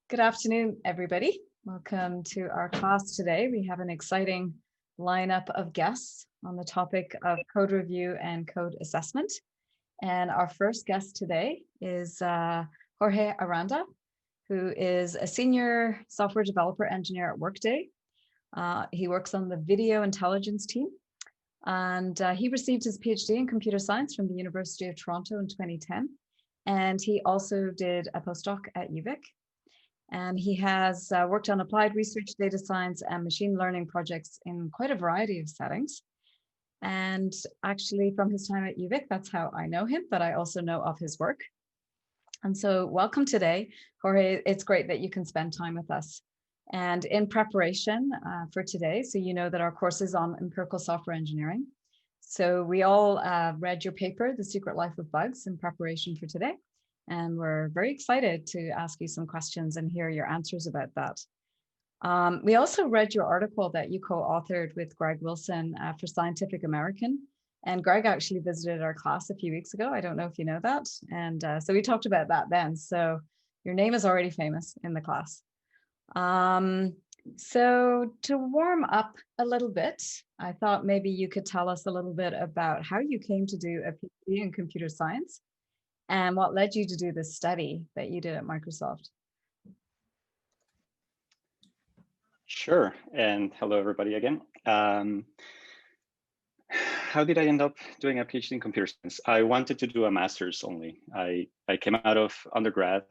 Good afternoon, everybody. Welcome to our class today. We have an exciting lineup of guests on the topic of code review and code assessment. And our first guest today is Jorge Aranda, who is a senior software developer engineer at Workday. He works on the video intelligence team. And he received his PhD in computer science from the University of Toronto in 2010. And he also did a postdoc at UVic. And he has worked on applied research, data science, and machine learning projects in quite a variety of settings. And actually, from his time at UVic, that's how I know him, but I also know of his work. And so welcome today, Jorge. It's great that you can spend time with us. And in preparation for today, so you know that our course is on empirical software engineering. So we all read your paper, The Secret Life of Bugs, in preparation for today. And we're very excited to ask you some questions and hear your answers about that. We also read your article that you co-authored with Greg Wilson for Scientific American. And Greg actually visited our class a few weeks ago. I don't know if you know that. And so we talked about that then. So your name is already famous in the class. So to warm up a little bit, I thought maybe you could tell us a little bit about how you came to do a PhD in computer science and what led you to do this study that you did at Microsoft. Sure, and hello everybody again. How did I end up doing a PhD in computer science? I wanted to do a master's only. I came out of undergrad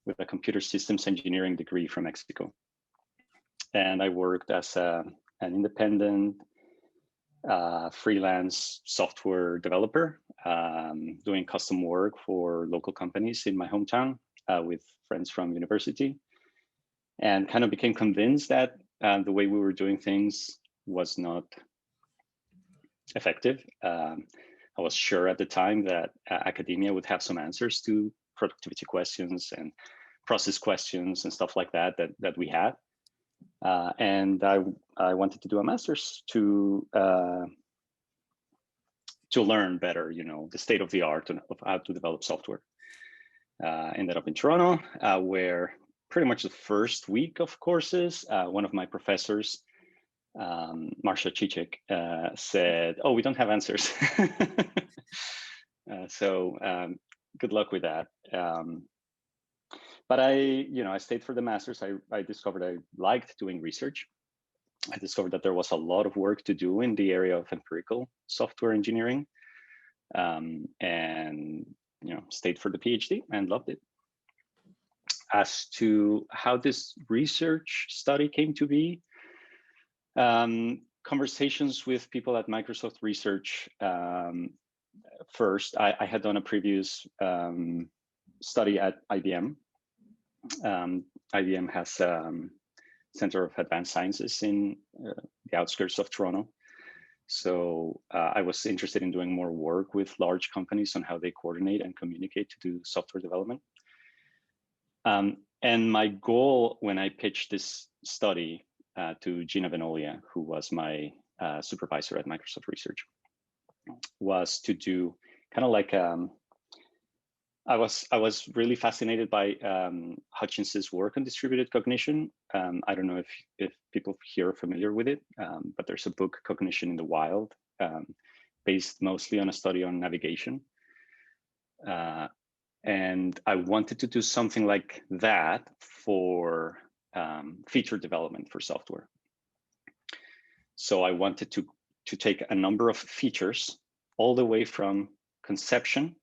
with a computer systems engineering degree from Mexico. And I worked as an independent freelance software developer, doing custom work for local companies in my hometown with friends from university, and kind of became convinced that the way we were doing things was not effective. I was sure at the time that academia would have some answers to productivity questions and process questions and stuff like that we had. And I wanted to do a master's to learn better, the state of the art of how to develop software. Ended up in Toronto, where pretty much the first week of courses, one of my professors, Marsha Chichik, said, "Oh, we don't have answers." So good luck with that. But I stayed for the master's. I discovered I liked doing research. I discovered that there was a lot of work to do in the area of empirical software engineering, and stayed for the PhD and loved it. As to how this research study came to be, conversations with people at Microsoft Research. First, I had done a previous study at IBM. IBM has Center of Advanced Sciences in the outskirts of Toronto. So I was interested in doing more work with large companies on how they coordinate and communicate to do software development. And my goal when I pitched this study to Gina Venolia, who was my supervisor at Microsoft Research, was to do kind of like I was really fascinated by Hutchins's work on distributed cognition. I don't know if people here are familiar with it, but there's a book, Cognition in the Wild, based mostly on a study on navigation. And I wanted to do something like that for feature development for software. So I wanted to take a number of features all the way from conception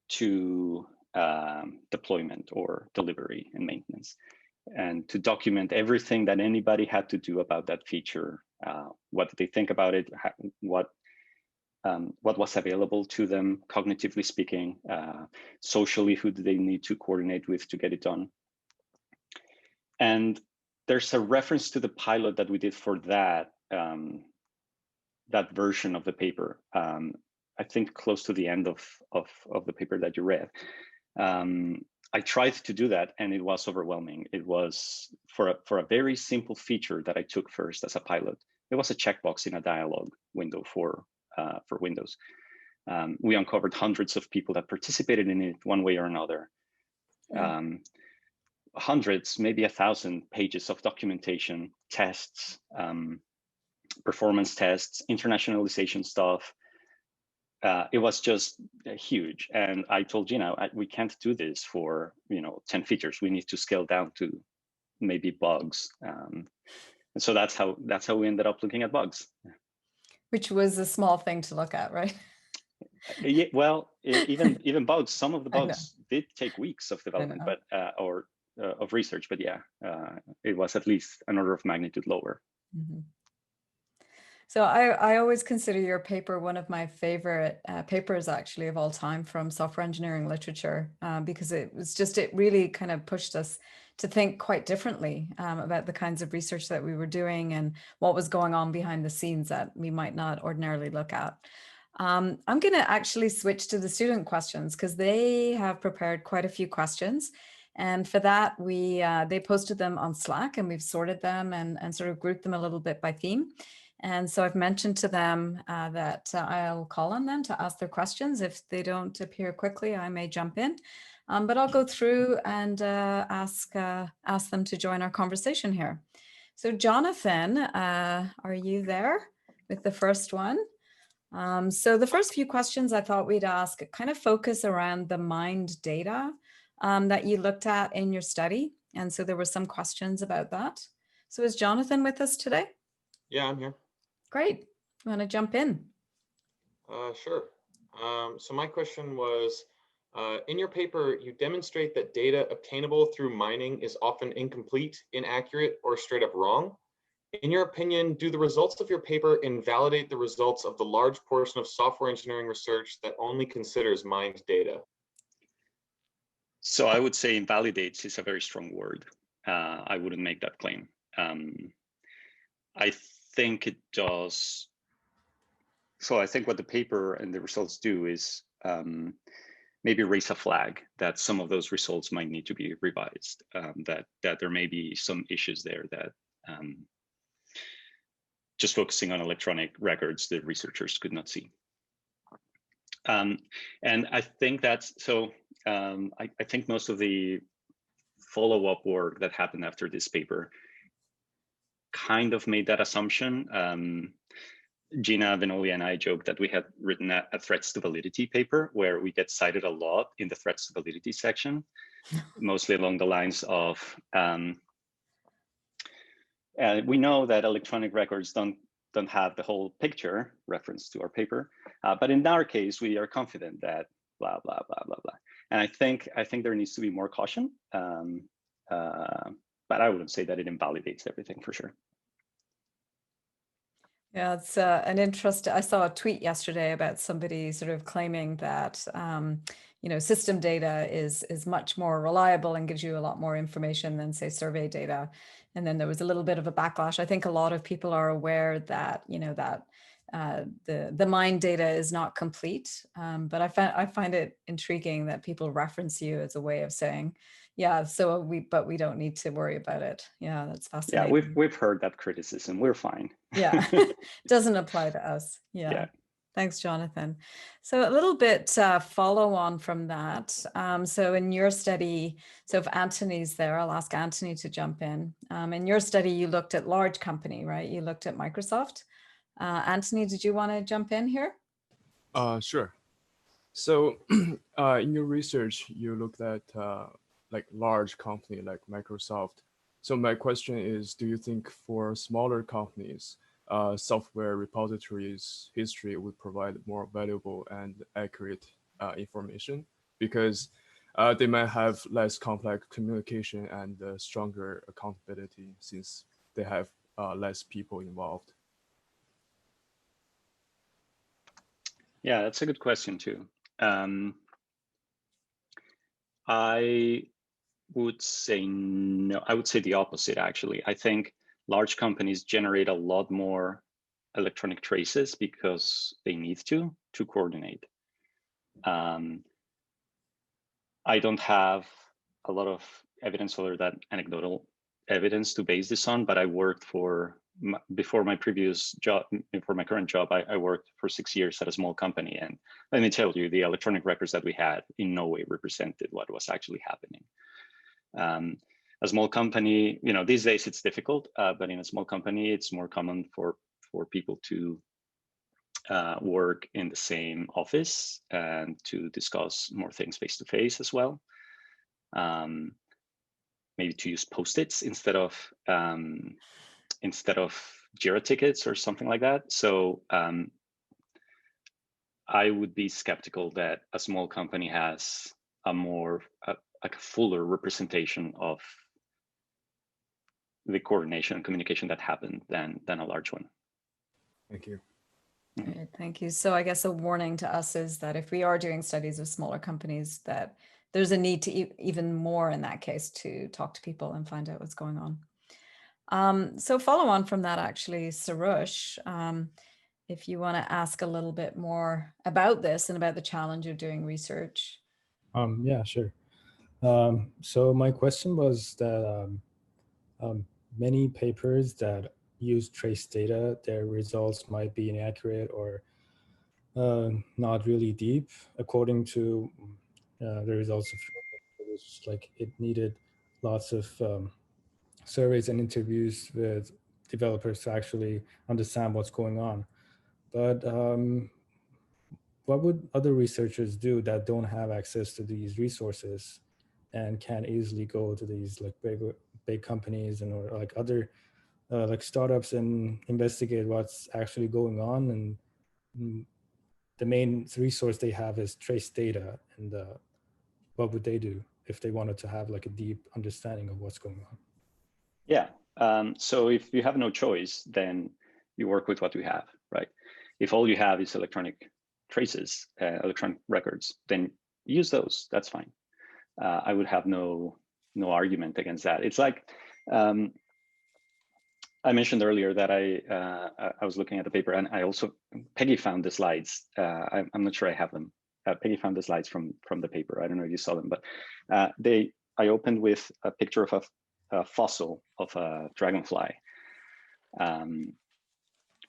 to deployment or delivery and maintenance, and to document everything that anybody had to do about that feature. What did they think about it? What was available to them, cognitively speaking, socially, who do they need to coordinate with to get it done? And there's a reference to the pilot that we did for that, that version of the paper. I think close to the end of the paper that you read. I tried to do that and it was overwhelming. It was for a very simple feature that I took first as a pilot. It was a checkbox in a dialog window for Windows. We uncovered hundreds of people that participated in it one way or another. hundreds, maybe 1,000 pages of documentation, tests, performance tests, internationalization stuff. It was just huge. And I told Gina, we can't do this for 10 features. We need to scale down to maybe bugs. And so that's how we ended up looking at bugs. Which was a small thing to look at, right? Yeah, well, even bugs. Some of the bugs did take weeks of development, but of research. But yeah, it was at least an order of magnitude lower. Mm-hmm. So I always consider your paper one of my favorite papers actually of all time from software engineering literature, because it really kind of pushed us to think quite differently about the kinds of research that we were doing and what was going on behind the scenes that we might not ordinarily look at. I'm going to actually switch to the student questions because they have prepared quite a few questions. And for that, they posted them on Slack, and we've sorted them and sort of grouped them a little bit by theme. And so I've mentioned to them that I'll call on them to ask their questions. If they don't appear quickly, I may jump in. But I'll go through and ask them to join our conversation here. So Jonathan, are you there with the first one? So the first few questions I thought we'd ask kind of focus around the mind data that you looked at in your study. And so there were some questions about that. So is Jonathan with us today? Yeah, I'm here. Great. You want to jump in? Sure. So my question was, in your paper, you demonstrate that data obtainable through mining is often incomplete, inaccurate, or straight up wrong. In your opinion, do the results of your paper invalidate the results of the large portion of software engineering research that only considers mined data? So I would say invalidates is a very strong word. I wouldn't make that claim. I think it does. So I think what the paper and the results do is maybe raise a flag that some of those results might need to be revised, that there may be some issues there that just focusing on electronic records, the researchers could not see. And I think that's, so I think most of the follow-up work that happened after this paper kind of made that assumption. Gina, Benoli, and I joked that we had written a threats to validity paper where we get cited a lot in the threats to validity section, mostly along the lines of, we know that electronic records don't have the whole picture, reference to our paper, but in our case, we are confident that blah, blah, blah, blah, blah. And I think there needs to be more caution, but I wouldn't say that it invalidates everything for sure. Yeah, it's an interesting. I saw a tweet yesterday about somebody sort of claiming that system data is much more reliable and gives you a lot more information than, say, survey data. And then there was a little bit of a backlash. I think a lot of people are aware that the mine data is not complete. But I find it intriguing that people reference you as a way of saying, yeah, but we don't need to worry about it. Yeah, that's fascinating. Yeah, we've heard that criticism. We're fine. Yeah, doesn't apply to us. Yeah. Thanks, Jonathan. So a little bit follow on from that. So in your study, so if Anthony's there, I'll ask Anthony to jump in. In your study, you looked at large company, right? You looked at Microsoft. Anthony, did you want to jump in here? Sure. So in your research, you looked at like large company like Microsoft. So my question is, do you think for smaller companies, software repositories history would provide more valuable and accurate information? Because they might have less complex communication and stronger accountability since they have less people involved. Yeah, that's a good question too. I would say no. I would say the opposite, actually. I think large companies generate a lot more electronic traces because they need to coordinate. I don't have a lot of evidence other than anecdotal evidence to base this on, but I worked before my previous job, for my current job, I worked for 6 years at a small company. And let me tell you, the electronic records that we had in no way represented what was actually happening. a small company, these days it's difficult, but in a small company, it's more common for people to work in the same office and to discuss more things face to face as well. Maybe to use Post-its instead of Jira tickets or something like that. So I would be skeptical that a small company has a more like a fuller representation of the coordination and communication that happened than a large one. Thank you. Great, thank you. So I guess a warning to us is that if we are doing studies of smaller companies, that there's a need to even more in that case to talk to people and find out what's going on. So follow on from that, actually, Sarush, if you want to ask a little bit more about this and about the challenge of doing research. Yeah, sure. So my question was that many papers that use trace data, their results might be inaccurate or not really deep. According to the results of it was like it needed lots of surveys and interviews with developers to actually understand what's going on. But what would other researchers do that don't have access to these resources and can easily go to these like big companies and or like other like startups and investigate what's actually going on? And the main resource they have is trace data. And what would they do if they wanted to have like a deep understanding of what's going on? Yeah. So if you have no choice, then you work with what you have, right? If all you have is electronic traces, electronic records, then use those. That's fine. I would have no argument against that. It's like I mentioned earlier that I was looking at the paper, and I also Peggy found the slides. I'm not sure I have them. Peggy found the slides from the paper. I don't know if you saw them, but I opened with a picture of a fossil of a dragonfly.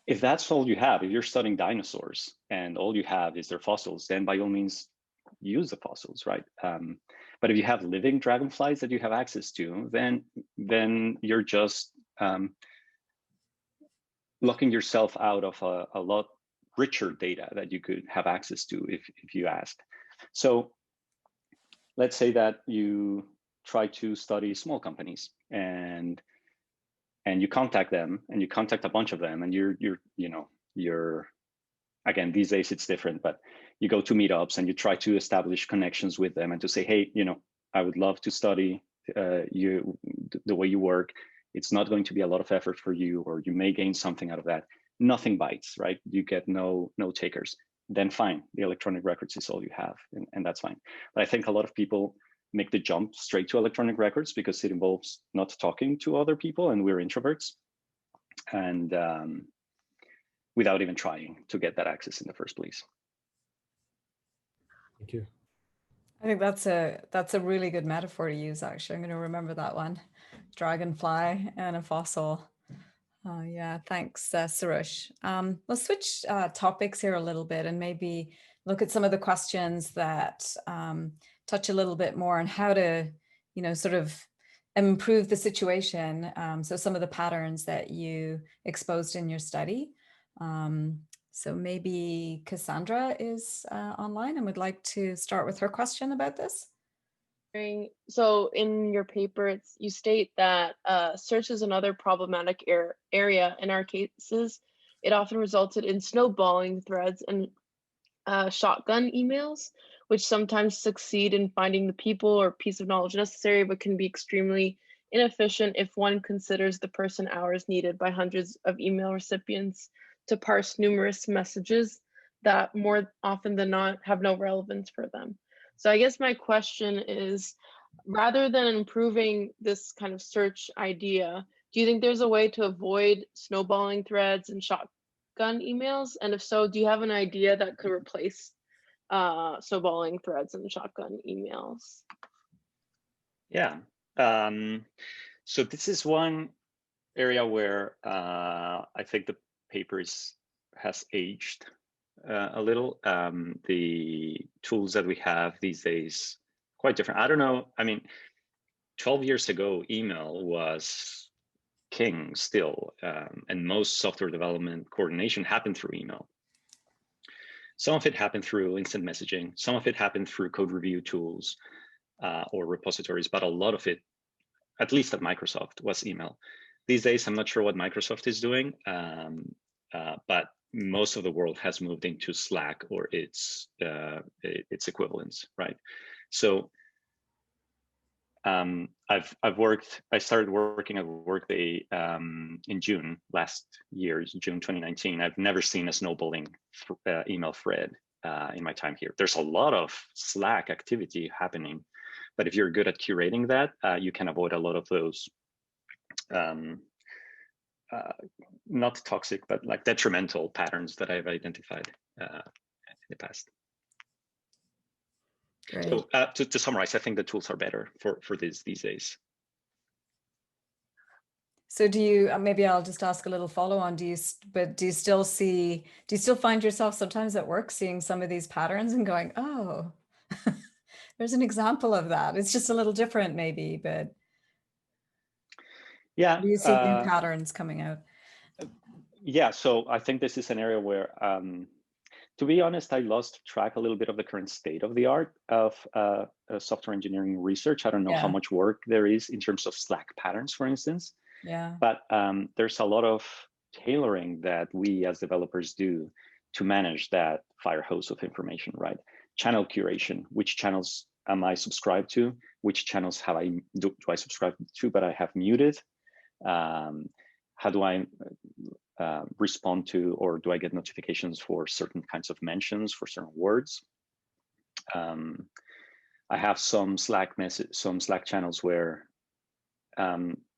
If that's all you have, if you're studying dinosaurs and all you have is their fossils, then by all means use the fossils, right? But if you have living dragonflies that you have access to, then you're just locking yourself out of a lot richer data that you could have access to if you ask. So let's say that you try to study small companies and you contact them and you contact a bunch of them, and you're again, these days it's different, but you go to meetups and you try to establish connections with them and to say, hey, I would love to study the way you work. It's not going to be a lot of effort for you, or you may gain something out of that. Nothing bites, right? You get no takers. Then fine, the electronic records is all you have, and that's fine. But I think a lot of people make the jump straight to electronic records because it involves not talking to other people, and we're introverts, and without even trying to get that access in the first place. Thank you. I think that's a really good metaphor to use, actually. I'm going to remember that one. Dragonfly and a fossil. Yeah, thanks, Sarush. Let's switch topics here a little bit and maybe look at some of the questions that touch a little bit more on how to, sort of improve the situation. So some of the patterns that you exposed in your study. So maybe Cassandra is online and would like to start with her question about this. So in your paper, you state that search is another problematic area. In our cases, it often resulted in snowballing threads and shotgun emails, which sometimes succeed in finding the people or piece of knowledge necessary, but can be extremely inefficient if one considers the person hours needed by hundreds of email recipients to parse numerous messages that more often than not have no relevance for them. So I guess my question is, rather than improving this kind of search idea, do you think there's a way to avoid snowballing threads and shotgun emails? And if so, do you have an idea that could replace snowballing threads and shotgun emails? Yeah. So this is one area where I think the paper has aged a little. The tools that we have these days quite different. I don't know. I mean, 12 years ago, email was king still, and most software development coordination happened through email. Some of it happened through instant messaging. Some of it happened through code review tools or repositories, but a lot of it, at least at Microsoft, was email. These days, I'm not sure what Microsoft is doing, but most of the world has moved into Slack or its equivalents, right? So I started working at Workday in June last year, June 2019. I've never seen a snowballing email thread in my time here. There's a lot of Slack activity happening, but if you're good at curating that, you can avoid a lot of those not toxic, but like detrimental patterns that I've identified in the past. Great. So to summarize, I think the tools are better for these days. So do you, maybe I'll just ask a little follow on, do you still find yourself sometimes at work seeing some of these patterns and going, oh, there's an example of that. It's just a little different maybe, but yeah. Do you see new patterns coming out? Yeah, so I think this is an area where, to be honest, I lost track a little bit of the current state of the art of software engineering research. I don't know how much work there is in terms of Slack patterns, for instance. Yeah. But there's a lot of tailoring that we as developers do to manage that fire hose of information, right? Channel curation, which channels am I subscribed to? Which channels do I subscribe to, but I have muted? How do I respond to, or do I get notifications for certain kinds of mentions for certain words? I have some Slack channels where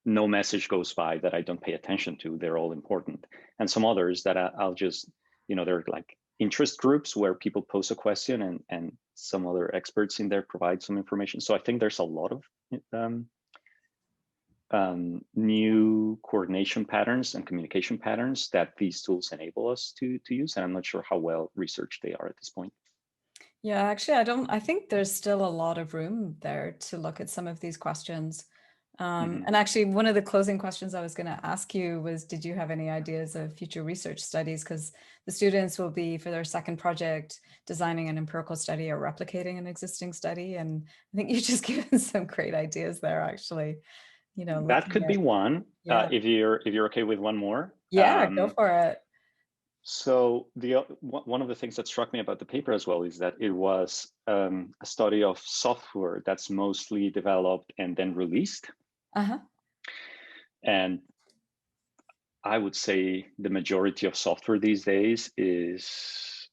no message goes by that I don't pay attention to. They're all important. And some others that I'll just, they're like interest groups where people pose a question and some other experts in there provide some information. So I think there's a lot of new coordination patterns and communication patterns that these tools enable us to use. And I'm not sure how well researched they are at this point. Yeah, actually, I think there's still a lot of room there to look at some of these questions. And actually, one of the closing questions I was going to ask you was, did you have any ideas of future research studies? Because the students will be, for their second project, designing an empirical study or replicating an existing study. And I think you've just given some great ideas there, actually. That could be one. Yeah. If you're okay with one more. Yeah, go for it. So one of the things that struck me about the paper as well is that it was a study of software that's mostly developed and then released. And I would say the majority of software these days is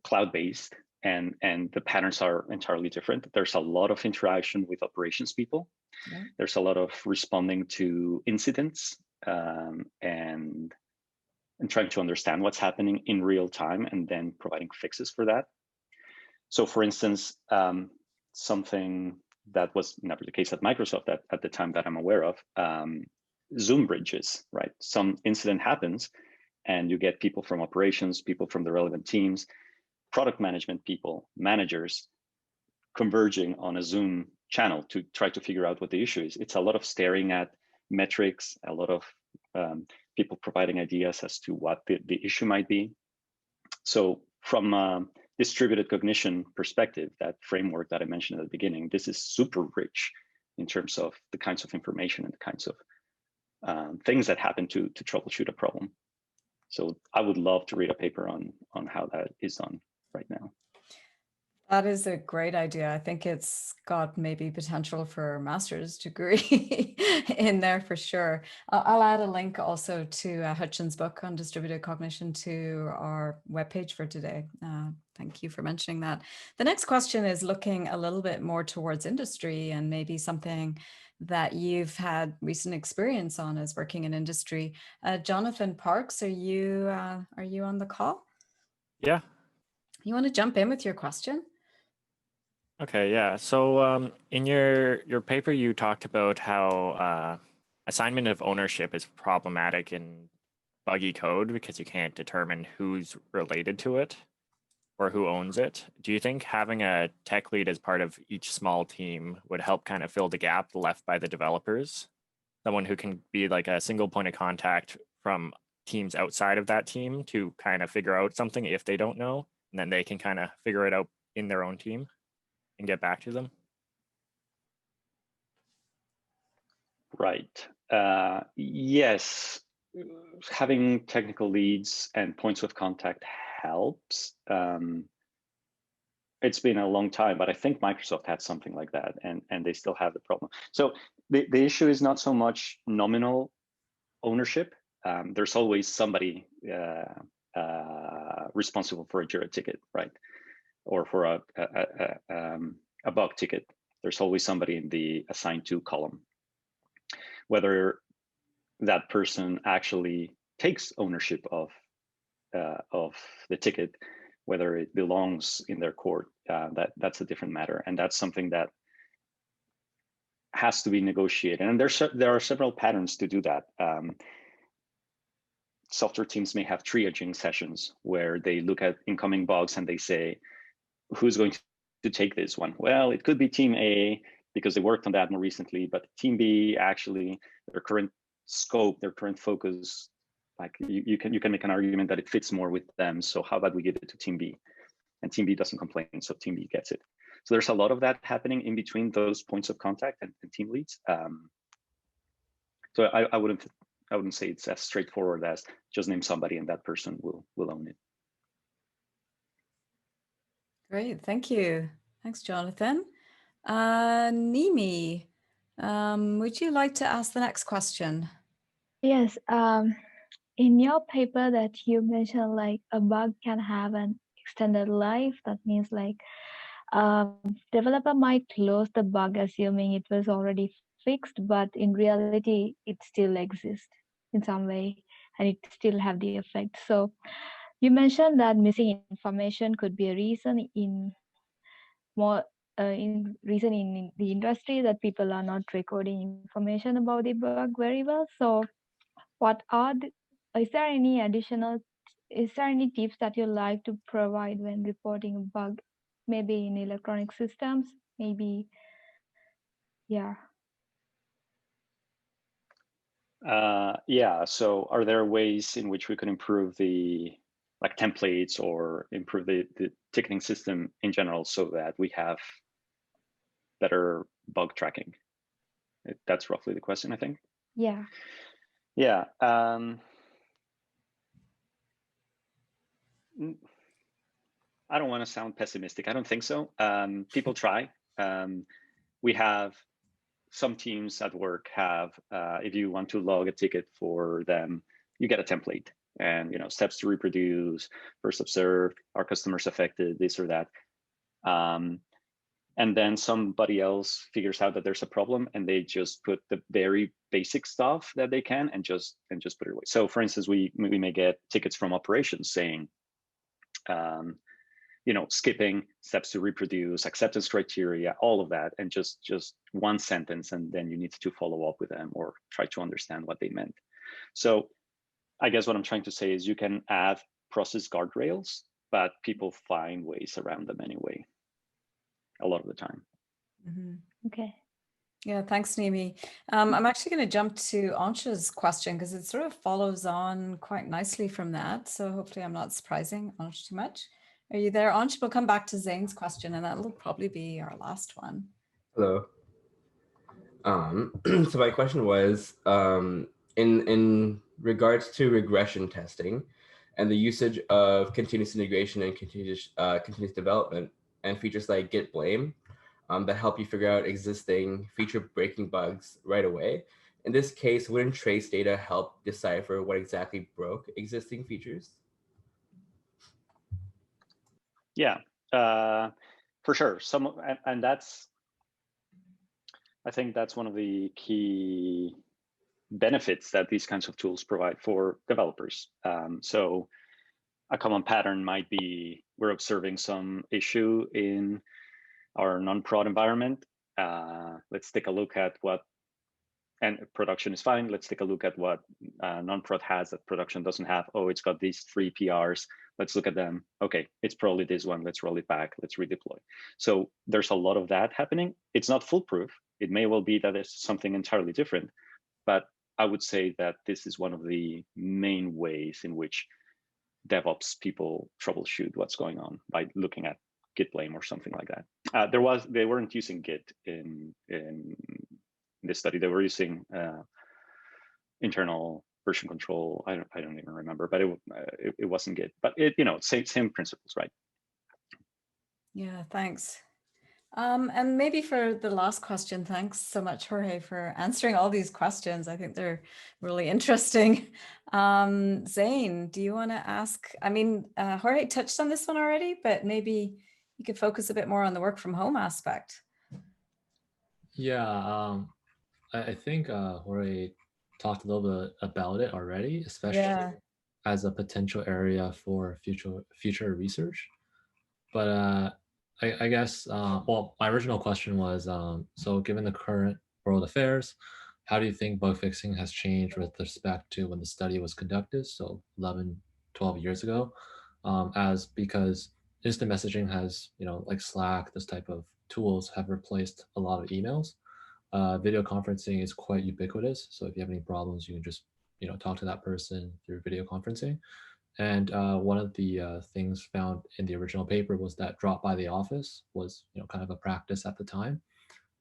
cloud-based, and the patterns are entirely different. There's a lot of interaction with operations people. Yeah. There's a lot of responding to incidents and trying to understand what's happening in real time and then providing fixes for that. So for instance, something that was never the case at Microsoft at the time that I'm aware of, Zoom bridges, right? Some incident happens and you get people from operations, people from the relevant teams, product management people, managers converging on a Zoom channel to try to figure out what the issue is. It's a lot of staring at metrics, a lot of people providing ideas as to what the issue might be. So from a distributed cognition perspective, that framework that I mentioned at the beginning, this is super rich in terms of the kinds of information and the kinds of things that happen to troubleshoot a problem. So I would love to read a paper on how that is done right now. That is a great idea. I think it's got maybe potential for a master's degree in there for sure. I'll add a link also to Hutchin's book on distributed cognition to our webpage for today. Thank you for mentioning that. The next question is looking a little bit more towards industry and maybe something that you've had recent experience on as working in industry. Jonathan Parks, are you on the call? Yeah. You want to jump in with your question? Okay, yeah. So in your paper, you talked about how assignment of ownership is problematic in buggy code because you can't determine who's related to it. or who owns it. Do you think having a tech lead as part of each small team would help kind of fill the gap left by the developers? Someone who can be like a single point of contact from teams outside of that team to kind of figure out something if they don't know, and then they can kind of figure it out in their own team and get back to them. Right. Yes, having technical leads and points of contact helps. It's been a long time, but I think Microsoft had something like that, and they still have the problem. So the issue is not so much nominal ownership. There's always somebody responsible for a Jira ticket, right? Or for a bug ticket. There's always somebody in the assigned to column. Whether that person actually takes ownership of the ticket, whether it belongs in their court, that's a different matter, and that's something that has to be negotiated. And there are several patterns to do that. Software teams may have triaging sessions where they look at incoming bugs and they say, who's going to take this one? Well, it could be team A because they worked on that more recently, but team B, actually, their current scope, their current focus, like you can make an argument that it fits more with them. So how about we give it to team B? And team B doesn't complain, so team B gets it. So there's a lot of that happening in between those points of contact and team leads. So I wouldn't say it's as straightforward as just name somebody and that person will own it. Great, thank you. Thanks, Jonathan. Nimi, would you like to ask the next question? Yes. In your paper that you mentioned, like a bug can have an extended life. That means like developer might close the bug assuming it was already fixed, but in reality, it still exists in some way and it still have the effect. So you mentioned that missing information could be a reason in the industry that people are not recording information about the bug very well. So is there any tips that you like to provide when reporting a bug, maybe in electronic systems, maybe, yeah. Yeah, so are there ways in which we can improve the templates or improve the ticketing system in general so that we have better bug tracking? That's roughly the question, I think. Yeah. Yeah. I don't want to sound pessimistic. I don't think so. People try. We have some teams at work have, if you want to log a ticket for them, you get a template and steps to reproduce, first observed, are customers affected, this or that. And then somebody else figures out that there's a problem and they just put the very basic stuff that they can and just put it away. So for instance, we may get tickets from operations saying, skipping steps to reproduce, acceptance criteria, all of that, and just one sentence, and then you need to follow up with them or try to understand what they meant. So I guess what I'm trying to say is you can add process guardrails, but people find ways around them anyway, a lot of the time. Mm-hmm. Okay. Yeah, thanks, Nimi. I'm actually going to jump to Ansha's question because it sort of follows on quite nicely from that. So hopefully I'm not surprising Ansha too much. Are you there, Ansha? We'll come back to Zane's question and that'll probably be our last one. Hello. So my question was, in regards to regression testing and the usage of continuous integration and continuous development and features like git blame that help you figure out existing feature breaking bugs right away. In this case, wouldn't trace data help decipher what exactly broke existing features? Yeah, for sure. And that's, I think that's one of the key benefits that these kinds of tools provide for developers. So a common pattern might be we're observing some issue in our non-prod environment. Let's take a look at what, and production is fine. Let's take a look at what non-prod has that production doesn't have. Oh, it's got these 3 PRs. let's look at them. Okay, it's probably this one. Let's roll it back. Let's redeploy. So there's a lot of that happening. It's not foolproof. It may well be that it's something entirely different, but I would say that this is one of the main ways in which DevOps people troubleshoot what's going on by looking at Git blame or something like that. They weren't using Git in this study. They were using internal version control. I don't even remember, but it wasn't Git. But same principles, right? Yeah, thanks. And maybe for the last question, thanks so much, Jorge, for answering all these questions. I think they're really interesting. Zane, do you want to ask? I mean, Jorge touched on this one already, but maybe you could focus a bit more on the work from home aspect. Yeah, I think Jorge talked a little bit about it already, especially as a potential area for future research. But I guess, well, my original question was, so given the current world affairs, how do you think bug fixing has changed with respect to when the study was conducted, so 11, 12 years ago, because instant messaging has, like Slack, this type of tools have replaced a lot of emails. Video conferencing is quite ubiquitous. So if you have any problems, you can just, talk to that person through video conferencing. And one of the things found in the original paper was that drop by the office was, kind of a practice at the time.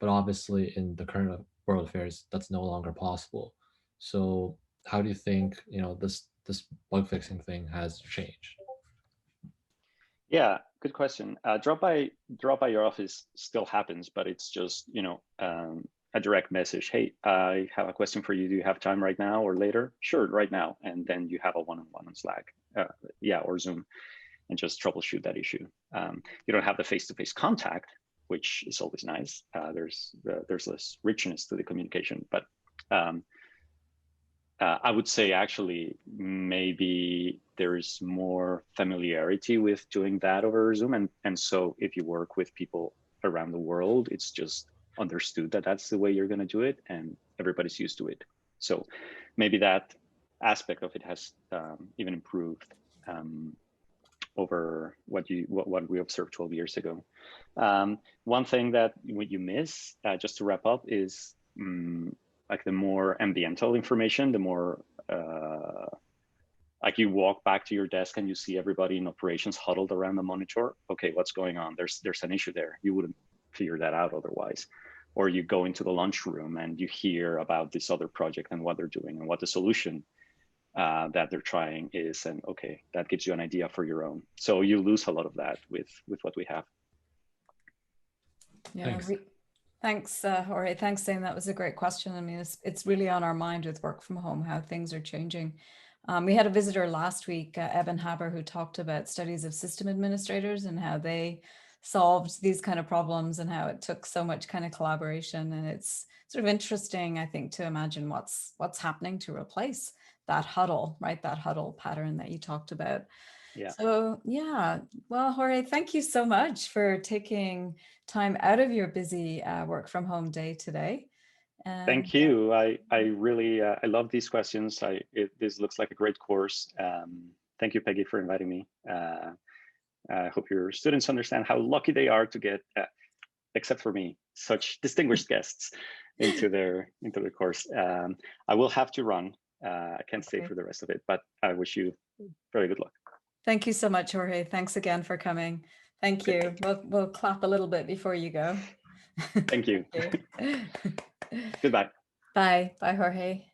But obviously in the current world affairs, that's no longer possible. So how do you think, this bug fixing thing has changed? Yeah, good question. Drop by your office still happens, but it's just, a direct message. Hey, I have a question for you. Do you have time right now or later? Sure, right now. And then you have a one-on-one on Slack, or Zoom, and just troubleshoot that issue. You don't have the face-to-face contact, which is always nice. There's less richness to the communication, but I would say actually maybe there is more familiarity with doing that over Zoom, and so if you work with people around the world, it's just understood that that's the way you're going to do it, and everybody's used to it. So maybe that aspect of it has even improved over what we observed 12 years ago. One thing that you miss, just to wrap up, is like the more ambiental information, the more like you walk back to your desk and you see everybody in operations huddled around the monitor. Okay, what's going on? There's an issue there. You wouldn't figure that out otherwise. Or you go into the lunchroom and you hear about this other project and what they're doing and what the solution that they're trying is, and okay, that gives you an idea for your own. So you lose a lot of that with what we have. Yeah, thanks, Jorge. Thanks, Zane. That was a great question. I mean, it's really on our mind with work from home, how things are changing. We had a visitor last week, Evan Haber, who talked about studies of system administrators and how they solved these kind of problems and how it took so much kind of collaboration. And it's sort of interesting, I think, to imagine what's happening to replace that huddle, right? That huddle pattern that you talked about. Yeah. So yeah, well, Jorge, thank you so much for taking time out of your busy work from home day today. And thank you. I really I love these questions. This looks like a great course. Thank you, Peggy, for inviting me. I hope your students understand how lucky they are to get, except for me, such distinguished guests into their course. I will have to run. I can't stay for the rest of it, but I wish you very good luck. Thank you so much, Jorge. Thanks again for coming. Thank you. We'll clap a little bit before you go. Thank you. Goodbye. Bye. Bye, Jorge.